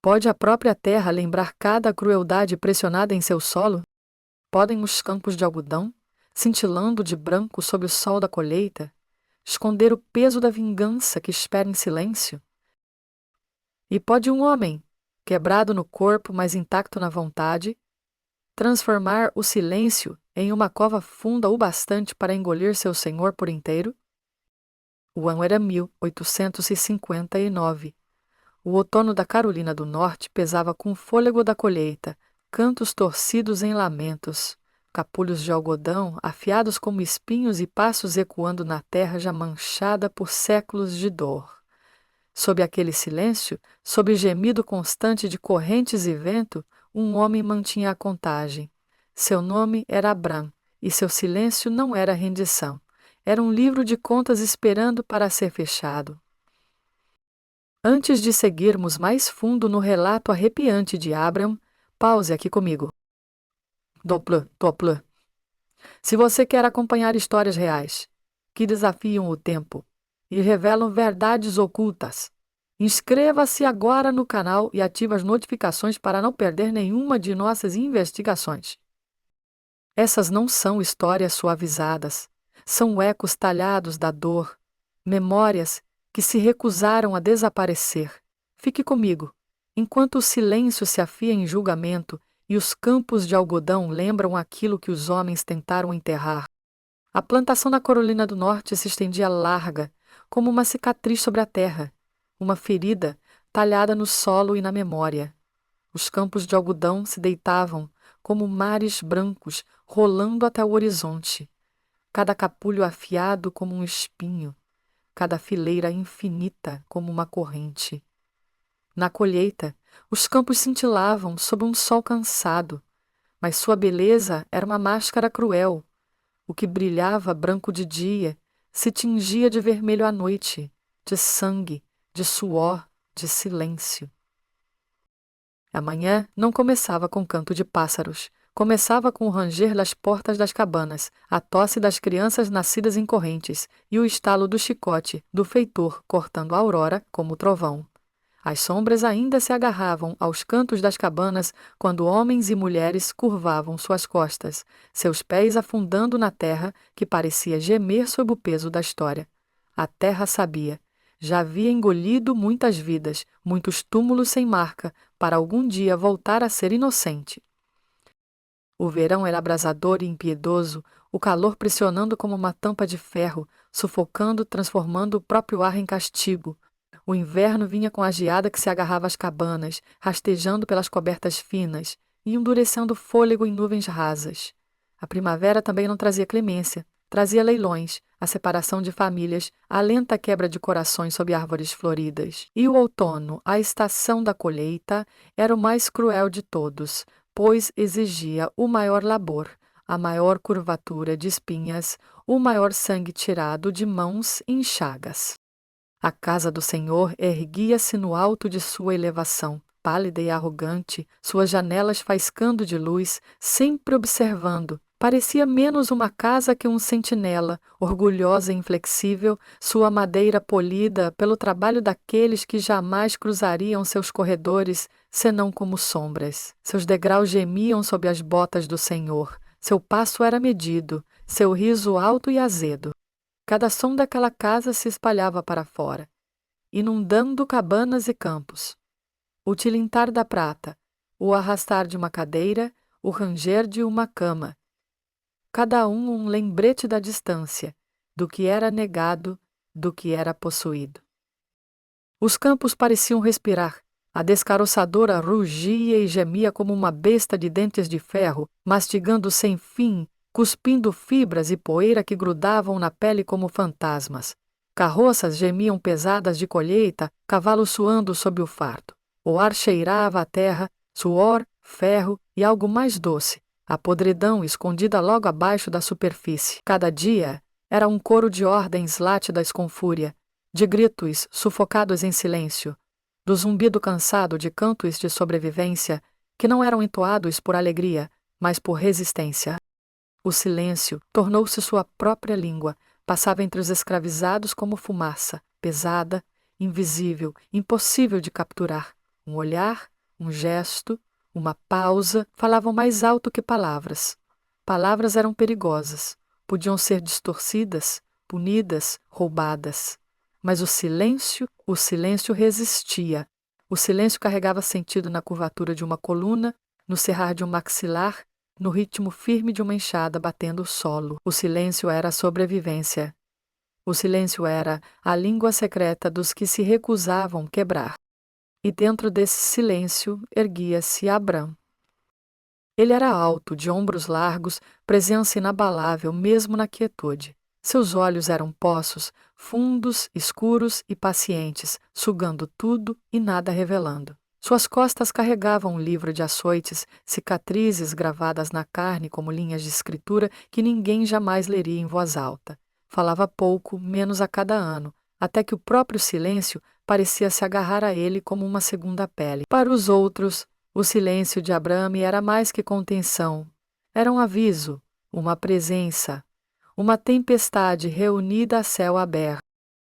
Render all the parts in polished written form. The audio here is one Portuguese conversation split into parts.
Pode a própria terra lembrar cada crueldade pressionada em seu solo? Podem os campos de algodão, cintilando de branco sob o sol da colheita, esconder o peso da vingança que espera em silêncio? E pode um homem, quebrado no corpo, mas intacto na vontade, transformar o silêncio em uma cova funda o bastante para engolir seu senhor por inteiro? O ano era 1859. O outono da Carolina do Norte pesava com o fôlego da colheita, cantos torcidos em lamentos, capulhos de algodão afiados como espinhos e passos ecoando na terra já manchada por séculos de dor. Sob aquele silêncio, sob o gemido constante de correntes e vento, um homem mantinha a contagem. Seu nome era Abram, e seu silêncio não era rendição. Era um livro de contas esperando para ser fechado. Antes de seguirmos mais fundo no relato arrepiante de Abram, pause aqui comigo. Doppler. Se você quer acompanhar histórias reais, que desafiam o tempo e revelam verdades ocultas, inscreva-se agora no canal e ative as notificações para não perder nenhuma de nossas investigações. Essas não são histórias suavizadas, são ecos talhados da dor, memórias que se recusaram a desaparecer. Fique comigo, enquanto o silêncio se afia em julgamento e os campos de algodão lembram aquilo que os homens tentaram enterrar. A plantação da Carolina do Norte se estendia larga, como uma cicatriz sobre a terra, uma ferida talhada no solo e na memória. Os campos de algodão se deitavam como mares brancos rolando até o horizonte, cada capulho afiado como um espinho, cada fileira infinita como uma corrente. Na colheita, os campos cintilavam sob um sol cansado, mas sua beleza era uma máscara cruel. O que brilhava branco de dia se tingia de vermelho à noite, de sangue, de suor, de silêncio. A manhã não começava com canto de pássaros. Começava com o ranger das portas das cabanas, a tosse das crianças nascidas em correntes e o estalo do chicote do feitor cortando a aurora como o trovão. As sombras ainda se agarravam aos cantos das cabanas quando homens e mulheres curvavam suas costas, seus pés afundando na terra que parecia gemer sob o peso da história. A terra sabia. Já havia engolido muitas vidas, muitos túmulos sem marca, para algum dia voltar a ser inocente. O verão era abrasador e impiedoso, o calor pressionando como uma tampa de ferro, sufocando, transformando o próprio ar em castigo. O inverno vinha com a geada que se agarrava às cabanas, rastejando pelas cobertas finas e endurecendo o fôlego em nuvens rasas. A primavera também não trazia clemência, trazia leilões, a separação de famílias, a lenta quebra de corações sob árvores floridas. E o outono, a estação da colheita, era o mais cruel de todos, pois exigia o maior labor, a maior curvatura de espinhas, o maior sangue tirado de mãos em chagas. A casa do Senhor erguia-se no alto de sua elevação, pálida e arrogante, suas janelas faiscando de luz, sempre observando. Parecia menos uma casa que um sentinela, orgulhosa e inflexível, sua madeira polida pelo trabalho daqueles que jamais cruzariam seus corredores, senão como sombras. Seus degraus gemiam sob as botas do Senhor. Seu passo era medido, seu riso alto e azedo. Cada som daquela casa se espalhava para fora, inundando cabanas e campos. O tilintar da prata, o arrastar de uma cadeira, o ranger de uma cama. Cada um lembrete da distância, do que era negado, do que era possuído. Os campos pareciam respirar. A descaroçadora rugia e gemia como uma besta de dentes de ferro, mastigando sem fim, cuspindo fibras e poeira que grudavam na pele como fantasmas. Carroças gemiam pesadas de colheita, cavalos suando sob o fardo. O ar cheirava a terra, suor, ferro e algo mais doce, a podridão escondida logo abaixo da superfície. Cada dia era um coro de ordens látidas com fúria, de gritos sufocados em silêncio, do zumbido cansado de cantos de sobrevivência que não eram entoados por alegria, mas por resistência. O silêncio tornou-se sua própria língua, passava entre os escravizados como fumaça, pesada, invisível, impossível de capturar. Um olhar, um gesto, uma pausa falavam mais alto que palavras. Palavras eram perigosas, podiam ser distorcidas, punidas, roubadas. Mas o silêncio resistia. O silêncio carregava sentido na curvatura de uma coluna, no cerrar de um maxilar, no ritmo firme de uma enxada batendo o solo. O silêncio era a sobrevivência. O silêncio era a língua secreta dos que se recusavam quebrar. E dentro desse silêncio erguia-se Abrão. Ele era alto, de ombros largos, presença inabalável mesmo na quietude. Seus olhos eram poços, fundos, escuros e pacientes, sugando tudo e nada revelando. Suas costas carregavam um livro de açoites, cicatrizes gravadas na carne como linhas de escritura que ninguém jamais leria em voz alta. Falava pouco, menos a cada ano, até que o próprio silêncio parecia se agarrar a ele como uma segunda pele. Para os outros, o silêncio de Abrame era mais que contenção. Era um aviso, uma presença, uma tempestade reunida a céu aberto.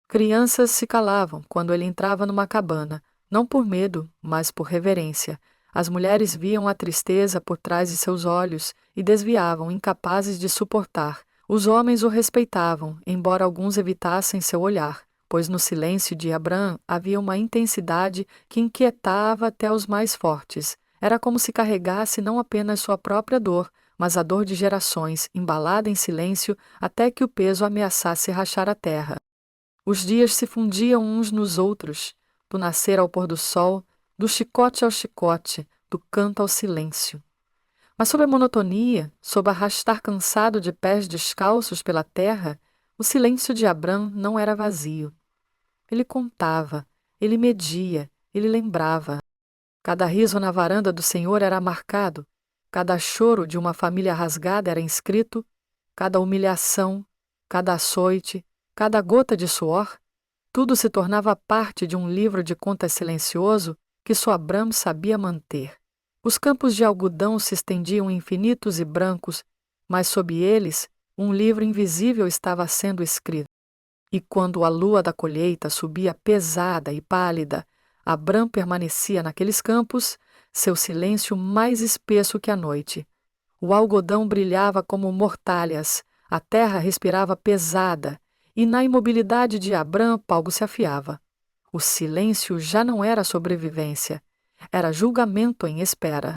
Crianças se calavam quando ele entrava numa cabana, não por medo, mas por reverência. As mulheres viam a tristeza por trás de seus olhos e desviavam, incapazes de suportar. Os homens o respeitavam, embora alguns evitassem seu olhar, pois no silêncio de Abrão havia uma intensidade que inquietava até os mais fortes. Era como se carregasse não apenas sua própria dor, mas a dor de gerações, embalada em silêncio até que o peso ameaçasse rachar a terra. Os dias se fundiam uns nos outros, do nascer ao pôr do sol, do chicote ao chicote, do canto ao silêncio. Mas sob a monotonia, sob arrastar cansado de pés descalços pela terra, o silêncio de Abrão não era vazio. Ele contava, ele media, ele lembrava. Cada riso na varanda do Senhor era marcado, cada choro de uma família rasgada era inscrito, cada humilhação, cada açoite, cada gota de suor, tudo se tornava parte de um livro de contas silencioso que só Abrão sabia manter. Os campos de algodão se estendiam infinitos e brancos, mas sob eles um livro invisível estava sendo escrito. E quando a lua da colheita subia pesada e pálida, Abrão permanecia naqueles campos, seu silêncio mais espesso que a noite. O algodão brilhava como mortalhas, a terra respirava pesada, e na imobilidade de Abrão algo se afiava. O silêncio já não era sobrevivência, era julgamento em espera.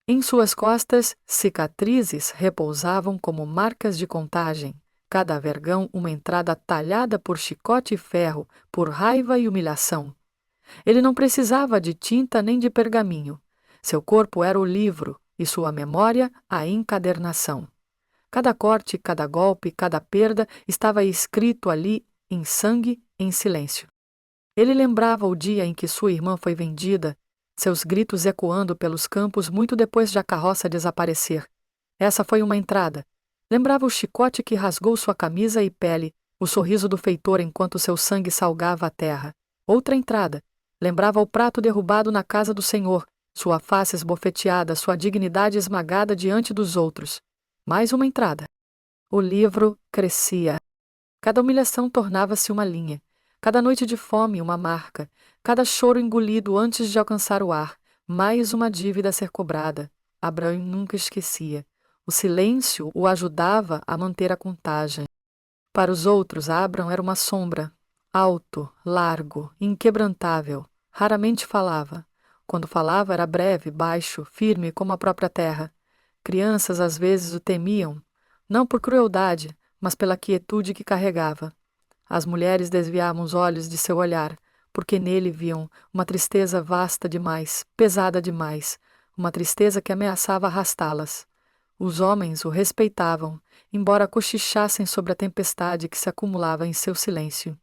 Em suas costas, cicatrizes repousavam como marcas de contagem, cada vergão uma entrada talhada por chicote e ferro, por raiva e humilhação. Ele não precisava de tinta nem de pergaminho. Seu corpo era o livro e sua memória a encadernação. Cada corte, cada golpe, cada perda estava escrito ali em sangue, em silêncio. Ele lembrava o dia em que sua irmã foi vendida, seus gritos ecoando pelos campos muito depois de a carroça desaparecer. Essa foi uma entrada. Lembrava o chicote que rasgou sua camisa e pele, o sorriso do feitor enquanto seu sangue salgava a terra. Outra entrada. Lembrava o prato derrubado na casa do Senhor, sua face esbofeteada, sua dignidade esmagada diante dos outros. Mais uma entrada. O livro crescia. Cada humilhação tornava-se uma linha. Cada noite de fome, uma marca. Cada choro engolido antes de alcançar o ar. Mais uma dívida a ser cobrada. Abrão nunca esquecia. O silêncio o ajudava a manter a contagem. Para os outros, Abrão era uma sombra. Alto, largo, inquebrantável. Raramente falava. Quando falava, era breve, baixo, firme como a própria terra. Crianças às vezes o temiam, não por crueldade, mas pela quietude que carregava. As mulheres desviavam os olhos de seu olhar, porque nele viam uma tristeza vasta demais, pesada demais, uma tristeza que ameaçava arrastá-las. Os homens o respeitavam, embora cochichassem sobre a tempestade que se acumulava em seu silêncio.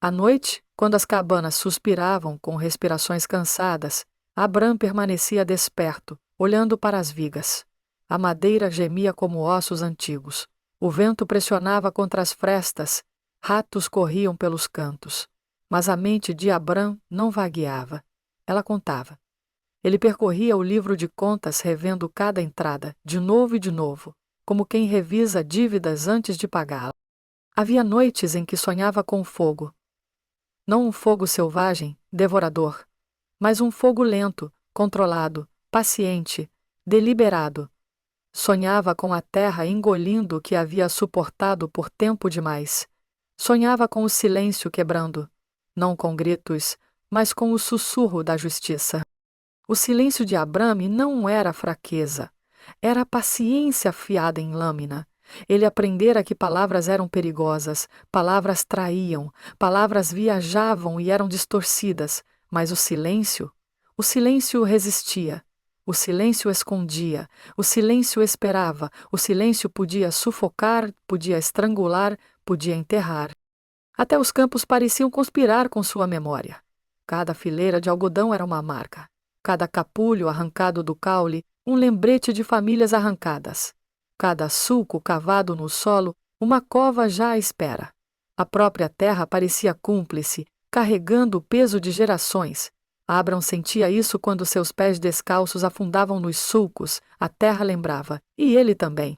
À noite, quando as cabanas suspiravam com respirações cansadas, Abrão permanecia desperto, olhando para as vigas. A madeira gemia como ossos antigos. O vento pressionava contra as frestas, ratos corriam pelos cantos. Mas a mente de Abrão não vagueava. Ela contava. Ele percorria o livro de contas revendo cada entrada, de novo e de novo, como quem revisa dívidas antes de pagá-la. Havia noites em que sonhava com o fogo. Não um fogo selvagem, devorador, mas um fogo lento, controlado, paciente, deliberado. Sonhava com a terra engolindo o que havia suportado por tempo demais. Sonhava com o silêncio quebrando, não com gritos, mas com o sussurro da justiça. O silêncio de Abrame não era fraqueza, era paciência afiada em lâmina. Ele aprendera que palavras eram perigosas, palavras traíam, palavras viajavam e eram distorcidas, mas o silêncio resistia. O silêncio escondia, o silêncio esperava, o silêncio podia sufocar, podia estrangular, podia enterrar. Até os campos pareciam conspirar com sua memória. Cada fileira de algodão era uma marca. Cada capulho arrancado do caule, um lembrete de famílias arrancadas. Cada sulco cavado no solo, uma cova já à espera. A própria terra parecia cúmplice, carregando o peso de gerações. Abram sentia isso quando seus pés descalços afundavam nos sulcos, a terra lembrava, e ele também.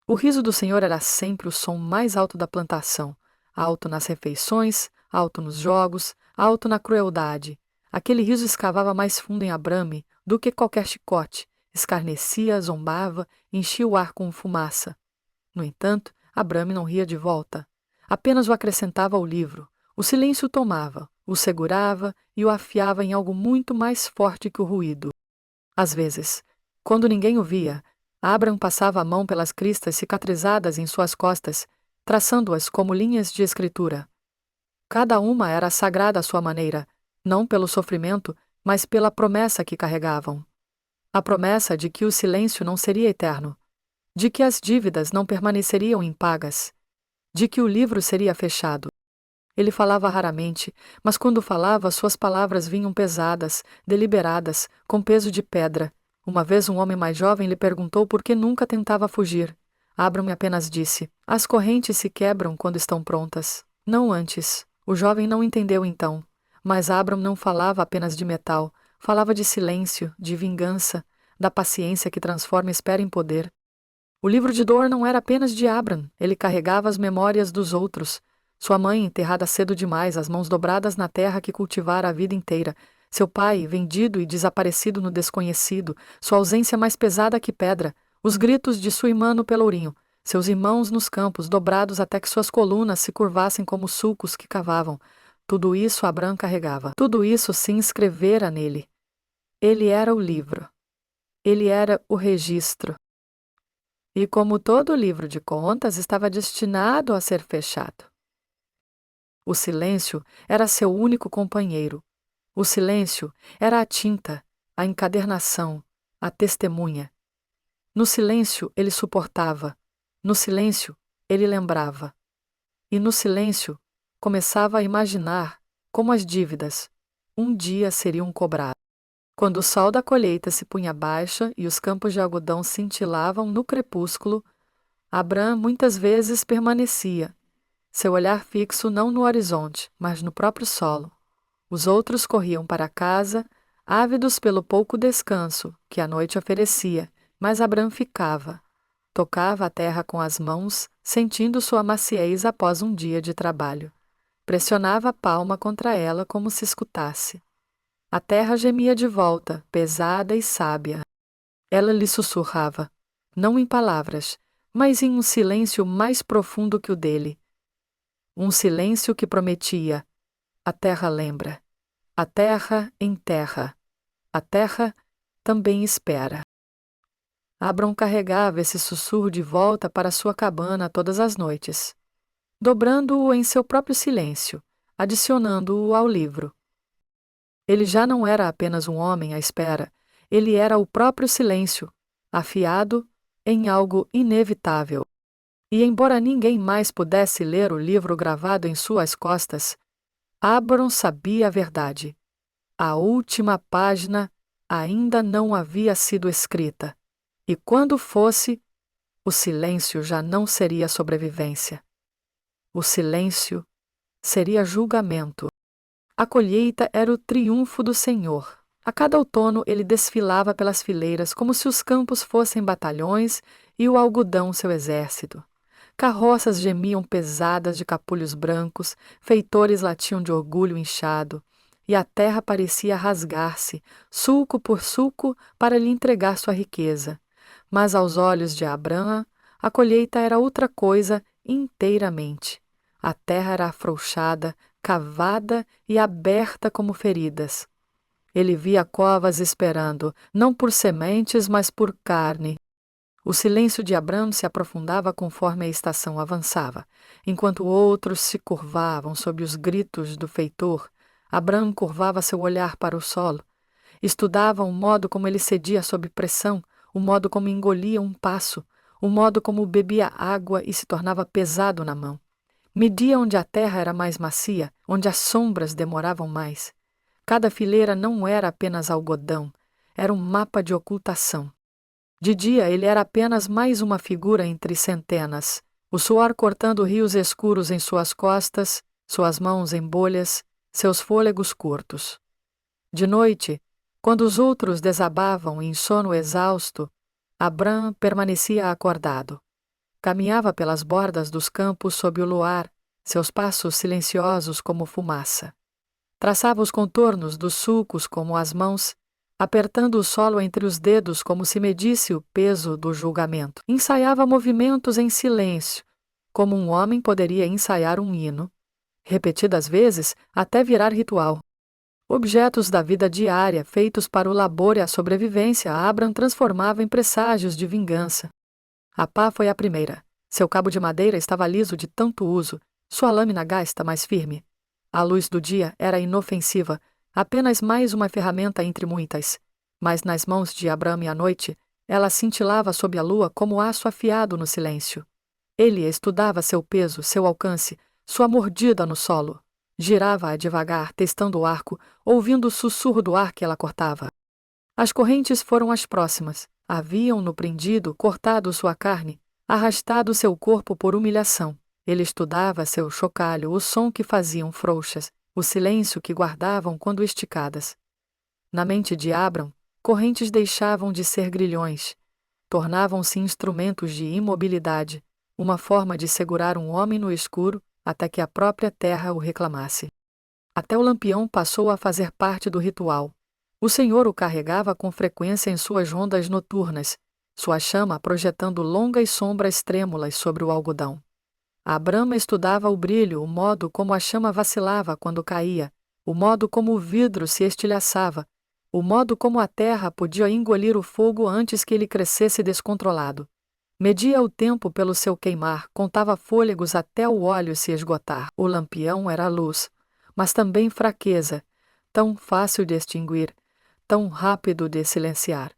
O riso do Senhor era sempre o som mais alto da plantação, alto nas refeições, alto nos jogos, alto na crueldade. Aquele riso escavava mais fundo em Abrame do que qualquer chicote, escarnecia, zombava, enchia o ar com fumaça. No entanto, Abrame não ria de volta. Apenas o acrescentava ao livro. O silêncio o tomava, o segurava e o afiava em algo muito mais forte que o ruído. Às vezes, quando ninguém o via, Abram passava a mão pelas cristas cicatrizadas em suas costas, traçando-as como linhas de escritura. Cada uma era sagrada à sua maneira, não pelo sofrimento, mas pela promessa que carregavam. A promessa de que o silêncio não seria eterno, de que as dívidas não permaneceriam impagas, de que o livro seria fechado. Ele falava raramente, mas quando falava, suas palavras vinham pesadas, deliberadas, com peso de pedra. Uma vez um homem mais jovem lhe perguntou por que nunca tentava fugir. Abram apenas disse: as correntes se quebram quando estão prontas, não antes. O jovem não entendeu então, mas Abram não falava apenas de metal, falava de silêncio, de vingança, da paciência que transforma espera em poder. O livro de dor não era apenas de Abram, ele carregava as memórias dos outros. Sua mãe, enterrada cedo demais, as mãos dobradas na terra que cultivara a vida inteira. Seu pai, vendido e desaparecido no desconhecido, sua ausência mais pesada que pedra. Os gritos de sua irmã no pelourinho. Seus irmãos nos campos, dobrados até que suas colunas se curvassem como sulcos que cavavam. Tudo isso Abram carregava. Tudo isso se inscrevera nele. Ele era o livro. Ele era o registro. E como todo livro de contas, estava destinado a ser fechado. O silêncio era seu único companheiro. O silêncio era a tinta, a encadernação, a testemunha. No silêncio ele suportava, no silêncio ele lembrava. E no silêncio começava a imaginar como as dívidas um dia seriam cobradas. Quando o sol da colheita se punha baixa e os campos de algodão cintilavam no crepúsculo, Abram muitas vezes permanecia, seu olhar fixo não no horizonte, mas no próprio solo. Os outros corriam para casa, ávidos pelo pouco descanso que a noite oferecia, mas Abram ficava. Tocava a terra com as mãos, sentindo sua maciez após um dia de trabalho. Pressionava a palma contra ela como se escutasse. A terra gemia de volta, pesada e sábia. Ela lhe sussurrava, não em palavras, mas em um silêncio mais profundo que o dele. Um silêncio que prometia: a terra lembra, a terra enterra, a terra também espera. Abram carregava esse sussurro de volta para sua cabana todas as noites, dobrando-o em seu próprio silêncio, adicionando-o ao livro. Ele já não era apenas um homem à espera, ele era o próprio silêncio, afiado em algo inevitável. E embora ninguém mais pudesse ler o livro gravado em suas costas, Abram sabia a verdade. A última página ainda não havia sido escrita, e quando fosse, o silêncio já não seria sobrevivência. O silêncio seria julgamento. A colheita era o triunfo do Senhor. A cada outono ele desfilava pelas fileiras como se os campos fossem batalhões e o algodão seu exército. Carroças gemiam pesadas de capulhos brancos, feitores latiam de orgulho inchado, e a terra parecia rasgar-se, sulco por sulco, para lhe entregar sua riqueza. Mas aos olhos de Abrão, a colheita era outra coisa inteiramente. A terra era afrouxada, cavada e aberta como feridas. Ele via covas esperando, não por sementes, mas por carne. O silêncio de Abrão se aprofundava conforme a estação avançava. Enquanto outros se curvavam sob os gritos do feitor, Abrão curvava seu olhar para o solo. Estudava o modo como ele cedia sob pressão, o modo como engolia um passo, o modo como bebia água e se tornava pesado na mão. Media onde a terra era mais macia, onde as sombras demoravam mais. Cada fileira não era apenas algodão, era um mapa de ocultação. De dia ele era apenas mais uma figura entre centenas, o suor cortando rios escuros em suas costas, suas mãos em bolhas, seus fôlegos curtos. De noite, quando os outros desabavam em sono exausto, Abrão permanecia acordado. Caminhava pelas bordas dos campos sob o luar, seus passos silenciosos como fumaça. Traçava os contornos dos sulcos como as mãos, apertando o solo entre os dedos como se medisse o peso do julgamento. Ensaiava movimentos em silêncio, como um homem poderia ensaiar um hino, repetidas vezes até virar ritual. Objetos da vida diária, feitos para o labor e a sobrevivência, Abrão transformava em presságios de vingança. A pá foi a primeira. Seu cabo de madeira estava liso de tanto uso, sua lâmina gasta mais firme. A luz do dia era inofensiva, apenas mais uma ferramenta entre muitas. Mas nas mãos de Abrão à noite, ela cintilava sob a lua como aço afiado no silêncio. Ele estudava seu peso, seu alcance, sua mordida no solo. Girava-a devagar, testando o arco, ouvindo o sussurro do ar que ela cortava. As correntes foram as próximas. Haviam-no prendido, cortado sua carne, arrastado seu corpo por humilhação. Ele estudava seu chocalho, o som que faziam frouxas, o silêncio que guardavam quando esticadas. Na mente de Abrão, correntes deixavam de ser grilhões, tornavam-se instrumentos de imobilidade, uma forma de segurar um homem no escuro até que a própria terra o reclamasse. Até o lampião passou a fazer parte do ritual. O Senhor o carregava com frequência em suas rondas noturnas, sua chama projetando longas sombras trêmulas sobre o algodão. Abrão estudava o brilho, o modo como a chama vacilava quando caía, o modo como o vidro se estilhaçava, o modo como a terra podia engolir o fogo antes que ele crescesse descontrolado. Media o tempo pelo seu queimar, contava fôlegos até o óleo se esgotar. O lampião era luz, mas também fraqueza, tão fácil de extinguir, tão rápido de silenciar.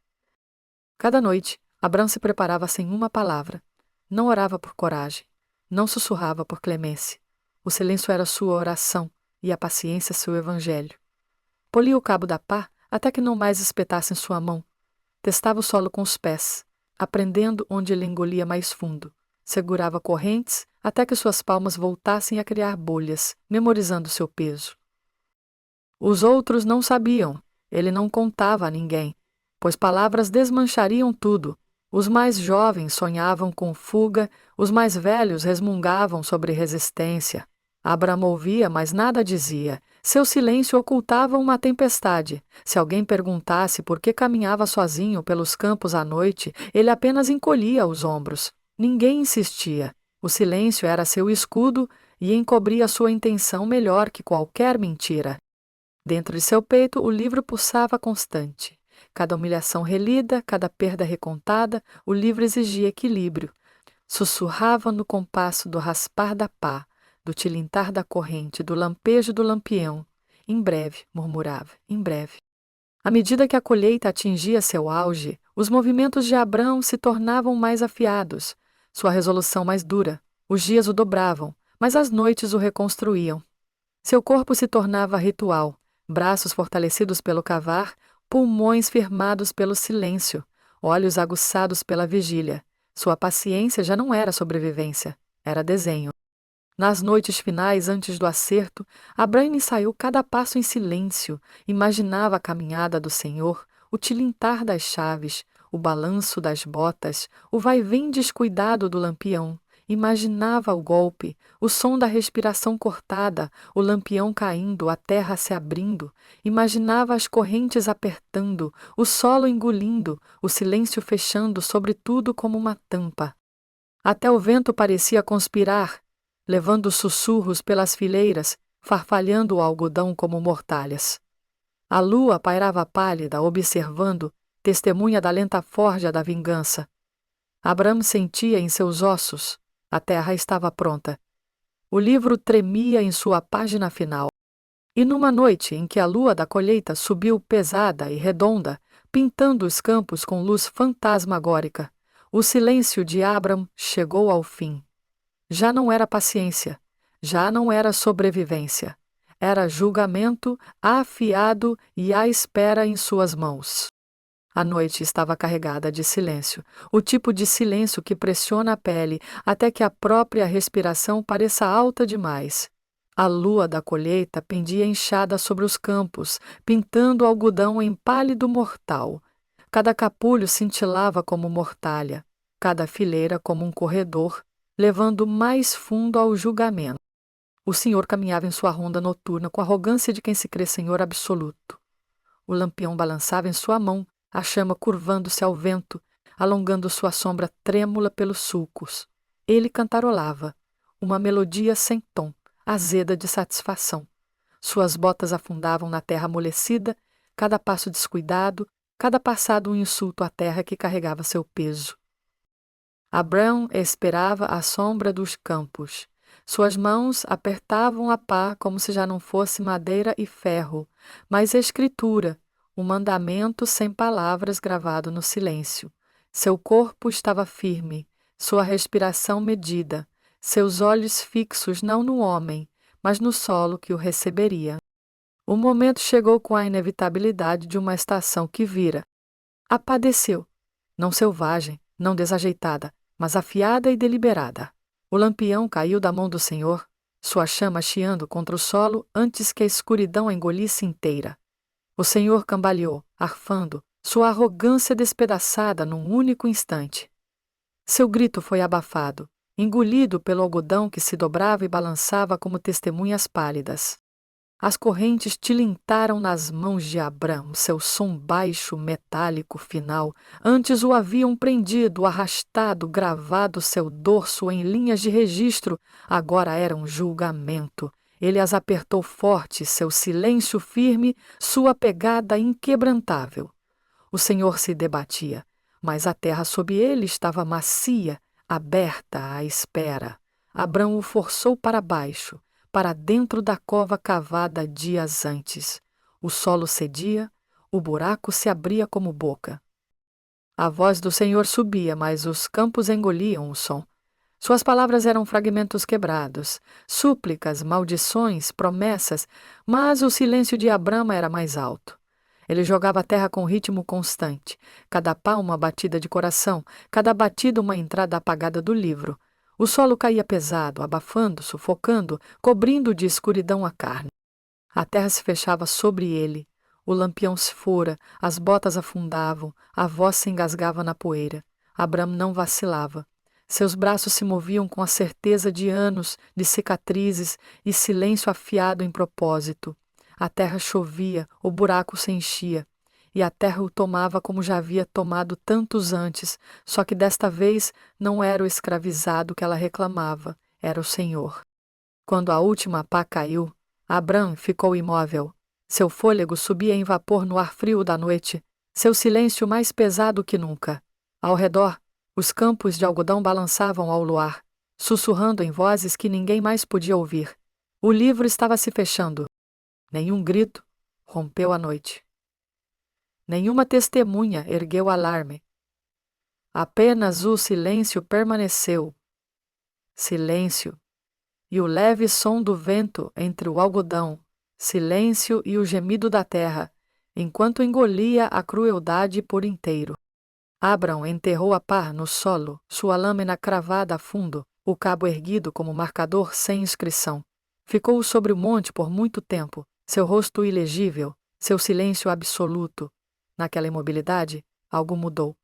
Cada noite, Abrão se preparava sem uma palavra. Não orava por coragem, não sussurrava por clemência. O silêncio era sua oração e a paciência seu evangelho. Polia o cabo da pá até que não mais espetasse em sua mão. Testava o solo com os pés, aprendendo onde ele engolia mais fundo. Segurava correntes até que suas palmas voltassem a criar bolhas, memorizando seu peso. Os outros não sabiam, ele não contava a ninguém, pois palavras desmanchariam tudo. Os mais jovens sonhavam com fuga, os mais velhos resmungavam sobre resistência. Abrão ouvia, mas nada dizia. Seu silêncio ocultava uma tempestade. Se alguém perguntasse por que caminhava sozinho pelos campos à noite, ele apenas encolhia os ombros. Ninguém insistia. O silêncio era seu escudo e encobria sua intenção melhor que qualquer mentira. Dentro de seu peito, o livro pulsava constante. Cada humilhação relida, cada perda recontada, o livro exigia equilíbrio. Sussurrava no compasso do raspar da pá, do tilintar da corrente, do lampejo do lampião. Em breve, murmurava, em breve. À medida que a colheita atingia seu auge, os movimentos de Abrão se tornavam mais afiados, sua resolução mais dura. Os dias o dobravam, mas as noites o reconstruíam. Seu corpo se tornava ritual, braços fortalecidos pelo cavar, pulmões firmados pelo silêncio, olhos aguçados pela vigília. Sua paciência já não era sobrevivência, era desenho. Nas noites finais, antes do acerto, Abrão ensaiou cada passo em silêncio, imaginava a caminhada do Senhor, o tilintar das chaves, o balanço das botas, o vai-vem descuidado do lampião, Imaginava o golpe, o som da respiração cortada, o lampião caindo, a terra se abrindo. Imaginava as correntes apertando, o solo engolindo, o silêncio fechando sobre tudo como uma tampa. Até o vento parecia conspirar, levando sussurros pelas fileiras, farfalhando o algodão como mortalhas. A lua pairava pálida, observando, testemunha da lenta forja da vingança. Abrão sentia em seus ossos. A terra estava pronta. O livro tremia em sua página final. E numa noite em que a lua da colheita subiu pesada e redonda, pintando os campos com luz fantasmagórica, o silêncio de Abrão chegou ao fim. Já não era paciência, já não era sobrevivência. Era julgamento afiado e à espera em suas mãos. A noite estava carregada de silêncio, o tipo de silêncio que pressiona a pele até que a própria respiração pareça alta demais. A lua da colheita pendia inchada sobre os campos, pintando o algodão em pálido mortal. Cada capulho cintilava como mortalha, cada fileira como um corredor, levando mais fundo ao julgamento. O senhor caminhava em sua ronda noturna com a arrogância de quem se crê senhor absoluto. O lampião balançava em sua mão, a chama curvando-se ao vento, alongando sua sombra trêmula pelos sulcos. Ele cantarolava, uma melodia sem tom, azeda de satisfação. Suas botas afundavam na terra amolecida, cada passo descuidado, cada passado um insulto à terra que carregava seu peso. Abrão esperava à sombra dos campos. Suas mãos apertavam a pá como se já não fosse madeira e ferro, mas escritura, um mandamento sem palavras gravado no silêncio. Seu corpo estava firme, sua respiração medida, seus olhos fixos não no homem, mas no solo que o receberia. O momento chegou com a inevitabilidade de uma estação que vira. A pá desceu, não selvagem, não desajeitada, mas afiada e deliberada. O lampião caiu da mão do senhor, sua chama chiando contra o solo antes que a escuridão a engolisse inteira. O senhor cambaleou, arfando, sua arrogância despedaçada num único instante. Seu grito foi abafado, engolido pelo algodão que se dobrava e balançava como testemunhas pálidas. As correntes tilintaram nas mãos de Abrão, seu som baixo, metálico, final. Antes o haviam prendido, arrastado, gravado seu dorso em linhas de registro. Agora era um julgamento. Ele as apertou forte, seu silêncio firme, sua pegada inquebrantável. O senhor se debatia, mas a terra sob ele estava macia, aberta à espera. Abrão o forçou para baixo, para dentro da cova cavada dias antes. O solo cedia, o buraco se abria como boca. A voz do Senhor subia, mas os campos engoliam o som. Suas palavras eram fragmentos quebrados, súplicas, maldições, promessas, mas o silêncio de Abrão era mais alto. Ele jogava a terra com ritmo constante, cada pá uma batida de coração, cada batida uma entrada apagada do livro. O solo caía pesado, abafando, sufocando, cobrindo de escuridão a carne. A terra se fechava sobre ele. O lampião se fora, as botas afundavam, a voz se engasgava na poeira. Abrão não vacilava. Seus braços se moviam com a certeza de anos, de cicatrizes e silêncio afiado em propósito. A terra chovia, o buraco se enchia. E a terra o tomava como já havia tomado tantos antes, só que desta vez não era o escravizado que ela reclamava, era o Senhor. Quando a última pá caiu, Abrão ficou imóvel. Seu fôlego subia em vapor no ar frio da noite, seu silêncio mais pesado que nunca. Ao redor, os campos de algodão balançavam ao luar, sussurrando em vozes que ninguém mais podia ouvir. O livro estava se fechando. Nenhum grito rompeu a noite. Nenhuma testemunha ergueu alarme. Apenas o silêncio permaneceu. Silêncio. E o leve som do vento entre o algodão. Silêncio e o gemido da terra, enquanto engolia a crueldade por inteiro. Abrão enterrou a pá no solo, sua lâmina cravada a fundo, o cabo erguido como marcador sem inscrição. Ficou sobre o monte por muito tempo, seu rosto ilegível, seu silêncio absoluto. Naquela imobilidade, algo mudou.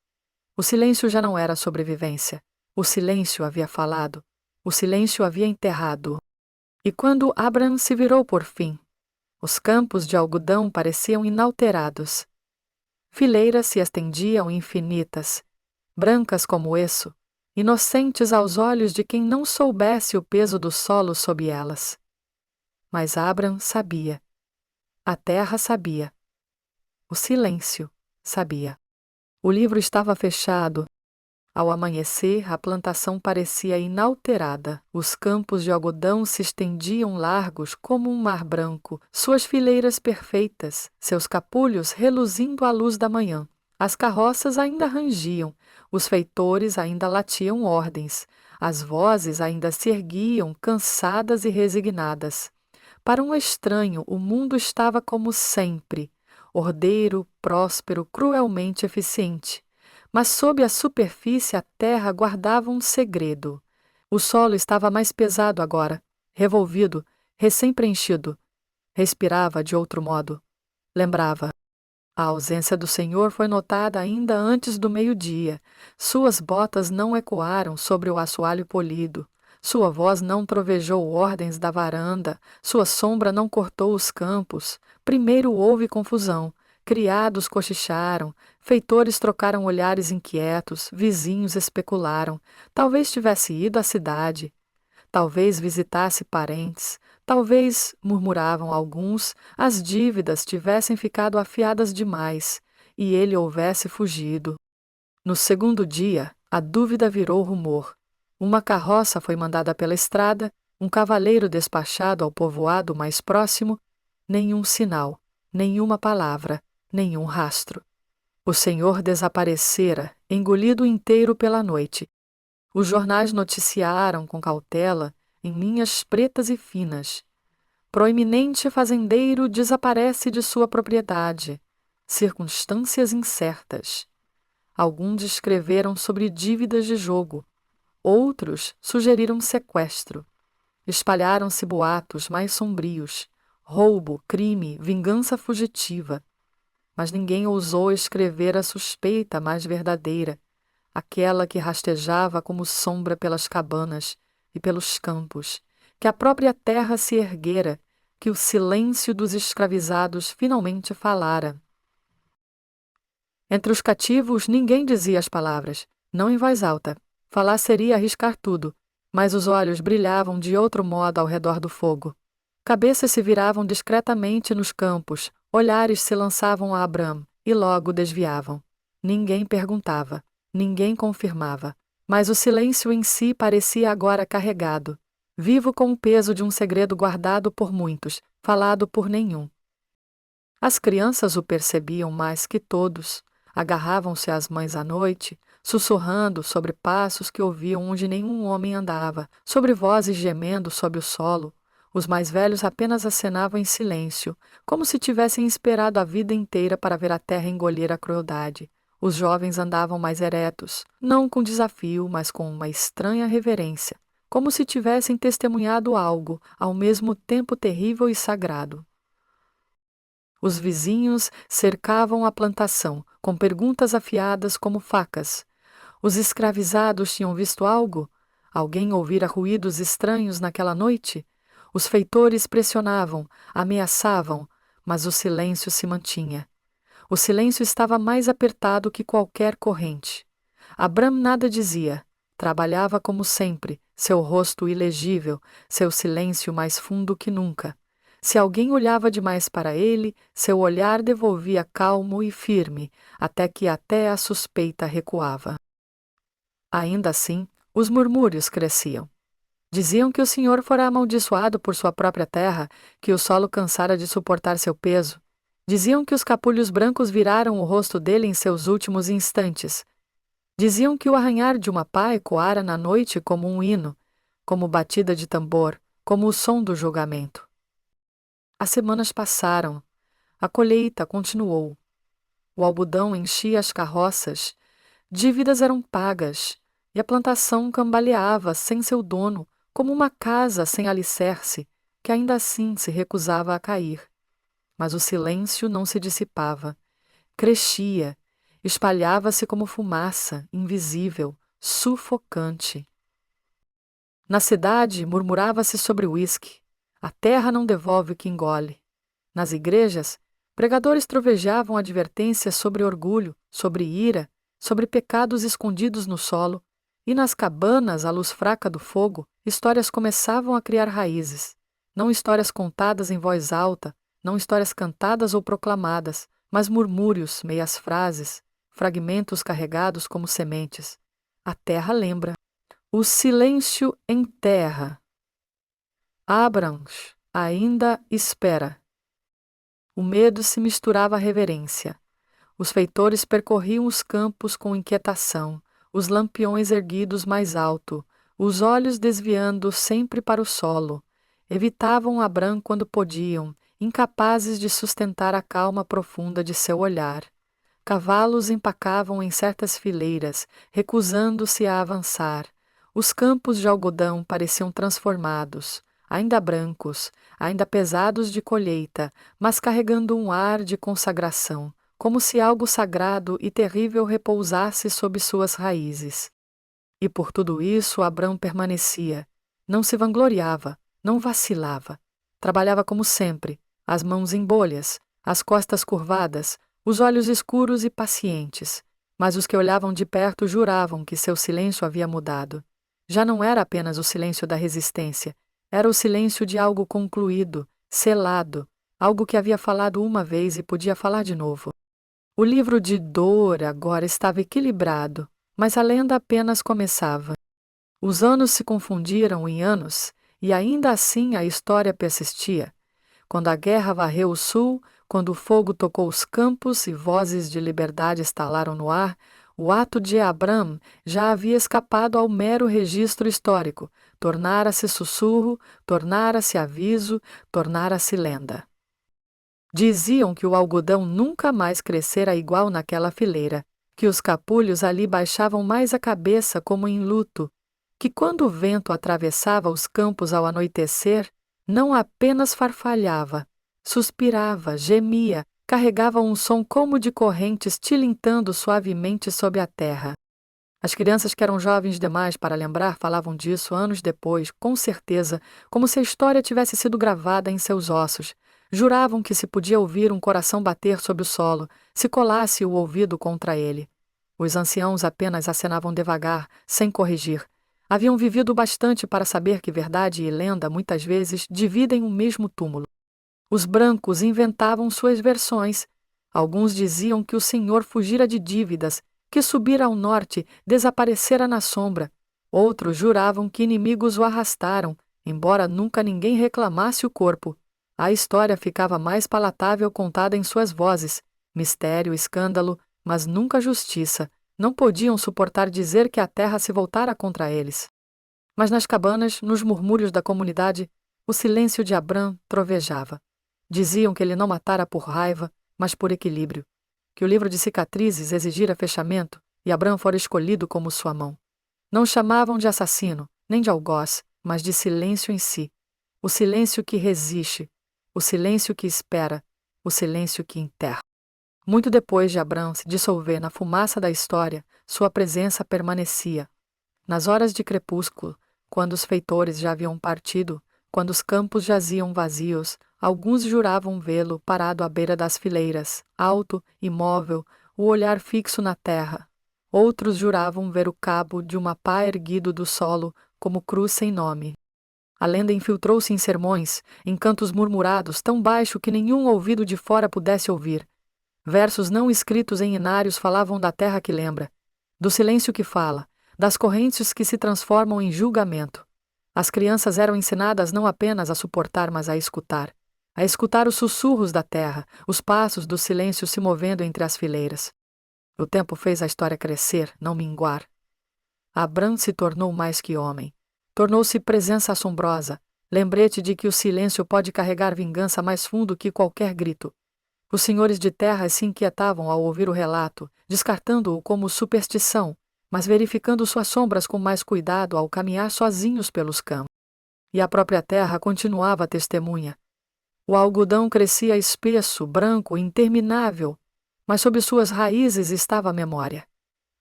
O silêncio já não era sobrevivência. O silêncio havia falado. O silêncio havia enterrado. E quando Abram se virou por fim, os campos de algodão pareciam inalterados. Fileiras se estendiam infinitas, brancas como isso, inocentes aos olhos de quem não soubesse o peso do solo sob elas. Mas Abram sabia. A terra sabia. O silêncio sabia. O livro estava fechado. Ao amanhecer, a plantação parecia inalterada. Os campos de algodão se estendiam largos como um mar branco, suas fileiras perfeitas, seus capulhos reluzindo à luz da manhã. As carroças ainda rangiam, os feitores ainda latiam ordens, as vozes ainda se erguiam, cansadas e resignadas. Para um estranho, o mundo estava como sempre, ordeiro, próspero, cruelmente eficiente. Mas sob a superfície a terra guardava um segredo. O solo estava mais pesado agora, revolvido, recém-preenchido. Respirava de outro modo. Lembrava. A ausência do Senhor foi notada ainda antes do meio-dia. Suas botas não ecoaram sobre o assoalho polido. Sua voz não trovejou ordens da varanda. Sua sombra não cortou os campos. Primeiro houve confusão. Criados cochicharam, feitores trocaram olhares inquietos, vizinhos especularam. Talvez tivesse ido à cidade, talvez visitasse parentes, talvez, murmuravam alguns, as dívidas tivessem ficado afiadas demais e ele houvesse fugido. No segundo dia, a dúvida virou rumor. Uma carroça foi mandada pela estrada, um cavaleiro despachado ao povoado mais próximo, nenhum sinal, nenhuma palavra, nenhum rastro. O Senhor desaparecera, engolido inteiro pela noite. Os jornais noticiaram com cautela, em linhas pretas e finas. Proeminente fazendeiro desaparece de sua propriedade. Circunstâncias incertas. Alguns escreveram sobre dívidas de jogo. Outros sugeriram sequestro. Espalharam-se boatos mais sombrios. Roubo, crime, vingança fugitiva. Mas ninguém ousou escrever a suspeita mais verdadeira, aquela que rastejava como sombra pelas cabanas e pelos campos, que a própria terra se erguera, que o silêncio dos escravizados finalmente falara. Entre os cativos ninguém dizia as palavras, não em voz alta. Falar seria arriscar tudo, mas os olhos brilhavam de outro modo ao redor do fogo. Cabeças se viravam discretamente nos campos, olhares se lançavam a Abram e logo desviavam. Ninguém perguntava, ninguém confirmava, mas o silêncio em si parecia agora carregado, vivo com o peso de um segredo guardado por muitos, falado por nenhum. As crianças o percebiam mais que todos, agarravam-se às mães à noite, sussurrando sobre passos que ouviam onde nenhum homem andava, sobre vozes gemendo sob o solo. Os mais velhos apenas acenavam em silêncio, como se tivessem esperado a vida inteira para ver a terra engolir a crueldade. Os jovens andavam mais eretos, não com desafio, mas com uma estranha reverência, como se tivessem testemunhado algo, ao mesmo tempo terrível e sagrado. Os vizinhos cercavam a plantação, com perguntas afiadas como facas. Os escravizados tinham visto algo? Alguém ouvira ruídos estranhos naquela noite? Os feitores pressionavam, ameaçavam, mas o silêncio se mantinha. O silêncio estava mais apertado que qualquer corrente. Abram nada dizia. Trabalhava como sempre, seu rosto ilegível, seu silêncio mais fundo que nunca. Se alguém olhava demais para ele, seu olhar devolvia calmo e firme, até a suspeita recuava. Ainda assim, os murmúrios cresciam. Diziam que o senhor fora amaldiçoado por sua própria terra, que o solo cansara de suportar seu peso. Diziam que os capulhos brancos viraram o rosto dele em seus últimos instantes. Diziam que o arranhar de uma pá ecoara na noite como um hino, como batida de tambor, como o som do julgamento. As semanas passaram. A colheita continuou. O algodão enchia as carroças. Dívidas eram pagas, e a plantação cambaleava sem seu dono, como uma casa sem alicerce, que ainda assim se recusava a cair. Mas o silêncio não se dissipava. Crescia, espalhava-se como fumaça, invisível, sufocante. Na cidade, murmurava-se sobre o uísque. A terra não devolve o que engole. Nas igrejas, pregadores trovejavam advertências sobre orgulho, sobre ira, sobre pecados escondidos no solo, e nas cabanas, à luz fraca do fogo, histórias começavam a criar raízes. Não histórias contadas em voz alta, não histórias cantadas ou proclamadas, mas murmúrios, meias frases, fragmentos carregados como sementes. A terra lembra. O silêncio enterra. Abrams ainda espera. O medo se misturava à reverência. Os feitores percorriam os campos com inquietação, os lampiões erguidos mais alto, os olhos desviando sempre para o solo. Evitavam Abram quando podiam, incapazes de sustentar a calma profunda de seu olhar. Cavalos empacavam em certas fileiras, recusando-se a avançar. Os campos de algodão pareciam transformados, ainda brancos, ainda pesados de colheita, mas carregando um ar de consagração, como se algo sagrado e terrível repousasse sob suas raízes. E por tudo isso Abrão permanecia. Não se vangloriava, não vacilava. Trabalhava como sempre, as mãos em bolhas, as costas curvadas, os olhos escuros e pacientes. Mas os que olhavam de perto juravam que seu silêncio havia mudado. Já não era apenas o silêncio da resistência, era o silêncio de algo concluído, selado, algo que havia falado uma vez e podia falar de novo. O livro de dor agora estava equilibrado, mas a lenda apenas começava. Os anos se confundiram em anos, e ainda assim a história persistia. Quando a guerra varreu o sul, quando o fogo tocou os campos e vozes de liberdade estalaram no ar, o ato de Abram já havia escapado ao mero registro histórico, tornara-se sussurro, tornara-se aviso, tornara-se lenda. Diziam que o algodão nunca mais crescera igual naquela fileira, que os capulhos ali baixavam mais a cabeça como em luto, que quando o vento atravessava os campos ao anoitecer, não apenas farfalhava, suspirava, gemia, carregava um som como de correntes tilintando suavemente sob a terra. As crianças que eram jovens demais para lembrar falavam disso anos depois, com certeza, como se a história tivesse sido gravada em seus ossos. Juravam que se podia ouvir um coração bater sob o solo, se colasse o ouvido contra ele. Os anciãos apenas acenavam devagar, sem corrigir. Haviam vivido bastante para saber que verdade e lenda muitas vezes dividem o mesmo túmulo. Os brancos inventavam suas versões. Alguns diziam que o senhor fugira de dívidas, que subira ao norte, desaparecera na sombra. Outros juravam que inimigos o arrastaram, embora nunca ninguém reclamasse o corpo. A história ficava mais palatável contada em suas vozes. Mistério, escândalo, mas nunca justiça. Não podiam suportar dizer que a terra se voltara contra eles. Mas nas cabanas, nos murmúrios da comunidade, o silêncio de Abram trovejava. Diziam que ele não matara por raiva, mas por equilíbrio, que o livro de cicatrizes exigira fechamento e Abram fora escolhido como sua mão. Não o chamavam de assassino, nem de algoz, mas de silêncio em si. O silêncio que resiste, o silêncio que espera, o silêncio que enterra. Muito depois de Abram se dissolver na fumaça da história, sua presença permanecia. Nas horas de crepúsculo, quando os feitores já haviam partido, quando os campos jaziam vazios, alguns juravam vê-lo parado à beira das fileiras, alto, imóvel, o olhar fixo na terra. Outros juravam ver o cabo de uma pá erguido do solo como cruz sem nome. A lenda infiltrou-se em sermões, em cantos murmurados tão baixo que nenhum ouvido de fora pudesse ouvir. Versos não escritos em inários falavam da terra que lembra, do silêncio que fala, das correntes que se transformam em julgamento. As crianças eram ensinadas não apenas a suportar, mas a escutar os sussurros da terra, os passos do silêncio se movendo entre as fileiras. O tempo fez a história crescer, não minguar. Abram se tornou mais que homem. Tornou-se presença assombrosa, lembrete de que o silêncio pode carregar vingança mais fundo que qualquer grito. Os senhores de terra se inquietavam ao ouvir o relato, descartando-o como superstição, mas verificando suas sombras com mais cuidado ao caminhar sozinhos pelos campos. E a própria terra continuava testemunha. O algodão crescia espesso, branco, interminável, mas sob suas raízes estava a memória.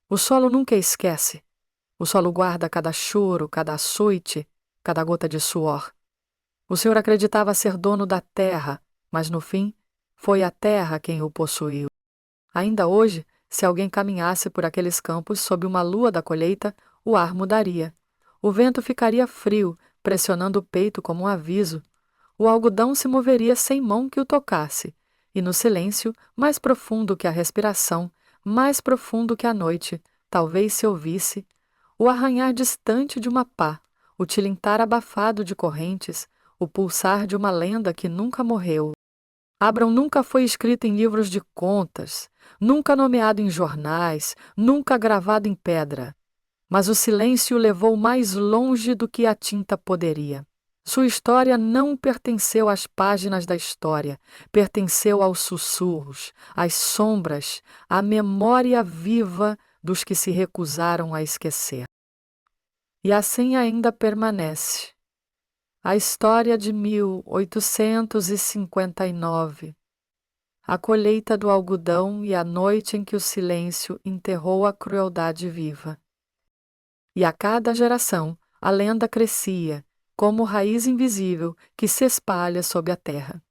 O solo nunca esquece. O solo guarda cada choro, cada açoite, cada gota de suor. O Senhor acreditava ser dono da terra, mas no fim, foi a terra quem o possuiu. Ainda hoje, se alguém caminhasse por aqueles campos sob uma lua da colheita, o ar mudaria. O vento ficaria frio, pressionando o peito como um aviso. O algodão se moveria sem mão que o tocasse, e no silêncio, mais profundo que a respiração, mais profundo que a noite, talvez se ouvisse o arranhar distante de uma pá, o tilintar abafado de correntes, o pulsar de uma lenda que nunca morreu. Abrão nunca foi escrito em livros de contas, nunca nomeado em jornais, nunca gravado em pedra. Mas o silêncio o levou mais longe do que a tinta poderia. Sua história não pertenceu às páginas da história, pertenceu aos sussurros, às sombras, à memória viva dos que se recusaram a esquecer. E assim ainda permanece. A história de 1859. A colheita do algodão e a noite em que o silêncio enterrou a crueldade viva. E a cada geração, a lenda crescia, como raiz invisível que se espalha sob a terra.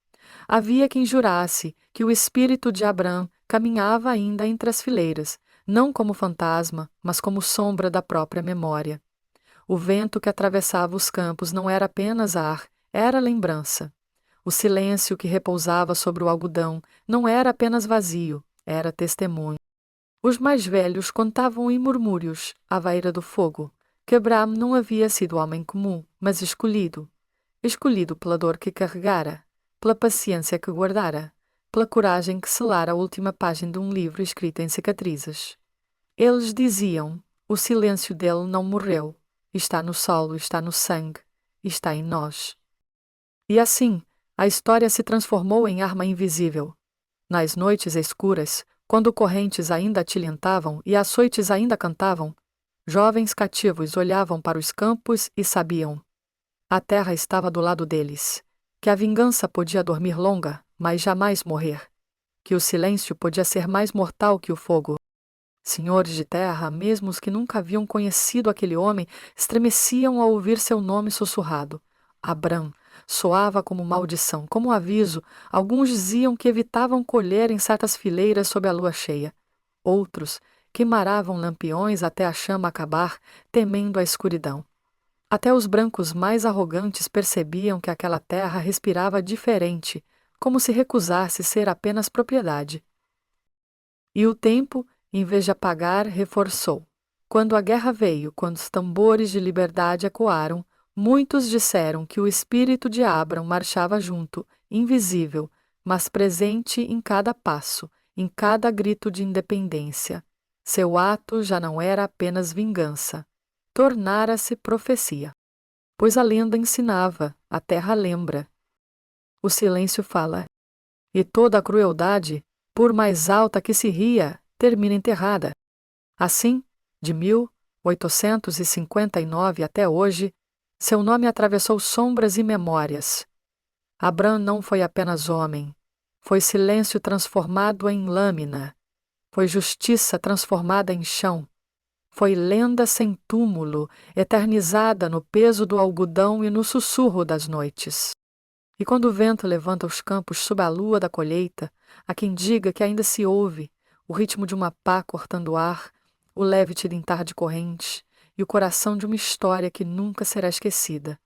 Havia quem jurasse que o espírito de Abrão caminhava ainda entre as fileiras, não como fantasma, mas como sombra da própria memória. O vento que atravessava os campos não era apenas ar, era lembrança. O silêncio que repousava sobre o algodão não era apenas vazio, era testemunho. Os mais velhos contavam em murmúrios à vaira do fogo que Abrão não havia sido homem comum, mas escolhido. Escolhido pela dor que carregara, pela paciência que guardara, pela coragem que selara a última página de um livro escrito em cicatrizes. Eles diziam: o silêncio dele não morreu. Está no solo, está no sangue, está em nós. E assim, a história se transformou em arma invisível. Nas noites escuras, quando correntes ainda atilentavam e açoites ainda cantavam, jovens cativos olhavam para os campos e sabiam. A terra estava do lado deles, que a vingança podia dormir longa, mas jamais morrer, que o silêncio podia ser mais mortal que o fogo. Senhores de terra, mesmo os que nunca haviam conhecido aquele homem, estremeciam ao ouvir seu nome sussurrado. Abrão soava como maldição, como aviso. Alguns diziam que evitavam colher em certas fileiras sob a lua cheia. Outros queimaravam lampiões até a chama acabar, temendo a escuridão. Até os brancos mais arrogantes percebiam que aquela terra respirava diferente, como se recusasse ser apenas propriedade. E o tempo, em vez de apagar, reforçou. Quando a guerra veio, quando os tambores de liberdade ecoaram, muitos disseram que o espírito de Abrão marchava junto, invisível, mas presente em cada passo, em cada grito de independência. Seu ato já não era apenas vingança, tornara-se profecia. Pois a lenda ensinava, a terra lembra. O silêncio fala, e toda a crueldade, por mais alta que se ria, termina enterrada. Assim, de 1859 até hoje, seu nome atravessou sombras e memórias. Abrão não foi apenas homem, foi silêncio transformado em lâmina, foi justiça transformada em chão, foi lenda sem túmulo, eternizada no peso do algodão e no sussurro das noites. E quando o vento levanta os campos sob a lua da colheita, há quem diga que ainda se ouve o ritmo de uma pá cortando o ar, o leve tilintar de correntes e o coração de uma história que nunca será esquecida.